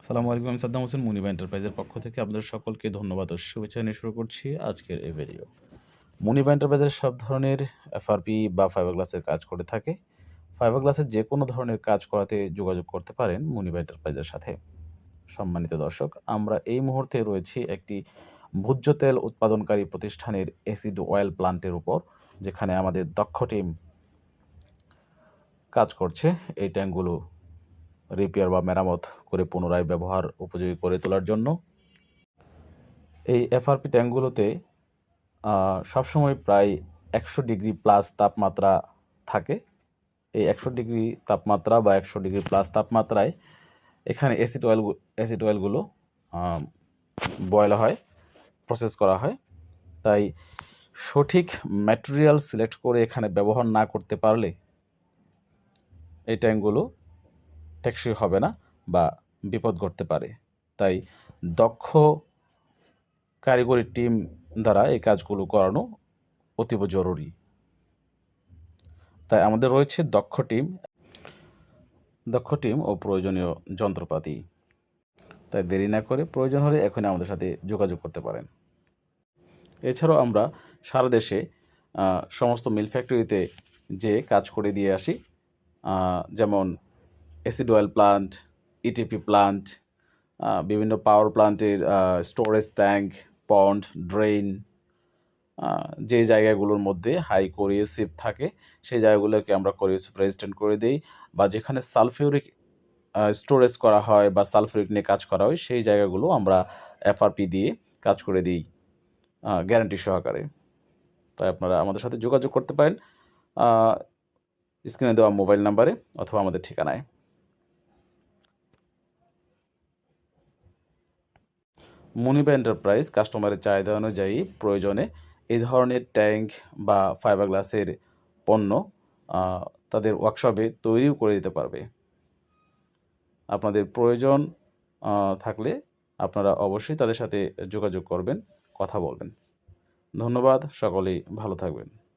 সালামু আলাইকুম, আমি সাদ্দাম হোসেন মুনিবা এন্টারপ্রাইজের পক্ষ থেকে আপনাদের সকলকে ধন্যবাদ ও শুভেচ্ছা নিয়ে শুরু করছি আজকের এই ভিডিও। মুনিবা এন্টারপ্রাইজের সব ধরনের এফআরপি বা ফাইবার গ্লাসের কাজ করে থাকে। ফাইবার গ্লাসের যে কোনো ধরনের কাজ করাতে যোগাযোগ করতে পারেন মুনিবা এন্টারপ্রাইজের সাথে। সম্মানিত দর্শক, আমরা এই মুহূর্তে রয়েছি একটি ভোজ্য তেল উৎপাদনকারী প্রতিষ্ঠানের অ্যাসিড অয়েল প্লান্টের উপর, যেখানে আমাদের দক্ষ টিম কাজ করছে এই ট্যাঙ্কগুলো রিপেয়ার বা মেরামত করে পুনরায় ব্যবহার উপযোগী করে তোলার জন্য। এই এফআরপি ট্যাঙ্কগুলোতে সবসময় প্রায় 100 ডিগ্রি প্লাস তাপমাত্রা থাকে। এই 100 ডিগ্রি তাপমাত্রা বা 100 ডিগ্রি প্লাস তাপমাত্রায় এখানে অ্যাসিড অয়েলগুলো বয়ল হয়, প্রসেস করা হয়। তাই সঠিক ম্যাটেরিয়াল সিলেক্ট করে এখানে ব্যবহার না করতে পারলে এই ট্যাঙ্কগুলো টেকসই হবে না বা বিপদ ঘটতে পারে। তাই দক্ষ কারিগরি টিম দ্বারা এই কাজগুলো করানো অতীব জরুরি। তাই আমাদের রয়েছে দক্ষ টিম ও প্রয়োজনীয় যন্ত্রপাতি। তাই দেরি না করে প্রয়োজন হলে এখনই আমাদের সাথে যোগাযোগ করতে পারেন। এছাড়াও আমরা সারা দেশে সমস্ত মিল ফ্যাক্টরিতে যে কাজ করে দিয়ে আসি, যেমন acid oil plant, ETP plant, বিভিন্ন পাওয়ার প্লান্টের স্টোরেজ ট্যাঙ্ক, পন্ড, ড্রেন, যে জায়গাগুলোর মধ্যে হাই কোরিওসিভ থাকে সেই জায়গাগুলোকে আমরা কোরিওসিভ রেজিস্ট্যান্ট করে দিই, বা যেখানে সালফিউরিক স্টোরেজ করা হয় বা সালফিউরিক নিয়ে কাজ করা হয় সেই জায়গাগুলো আমরা এফআরপি দিয়ে কাজ করে দিই গ্যারান্টি সহকারে। তাই আপনারা আমাদের সাথে যোগাযোগ করতে পারেন স্ক্রিনে দেওয়া মোবাইল নাম্বারে অথবা আমাদের ঠিকানায়। মুনিবা এন্টারপ্রাইজ কাস্টমারের চাহিদা অনুযায়ী প্রয়োজনে এই ধরনের ট্যাঙ্ক বা ফাইবার গ্লাসের পণ্য তাদের ওয়ার্কশপে তৈরিও করে দিতে পারবে। আপনাদের প্রয়োজন থাকলে আপনারা অবশ্যই তাদের সাথে যোগাযোগ করবেন, কথা বলবেন। ধন্যবাদ, সকলেই ভালো থাকবেন।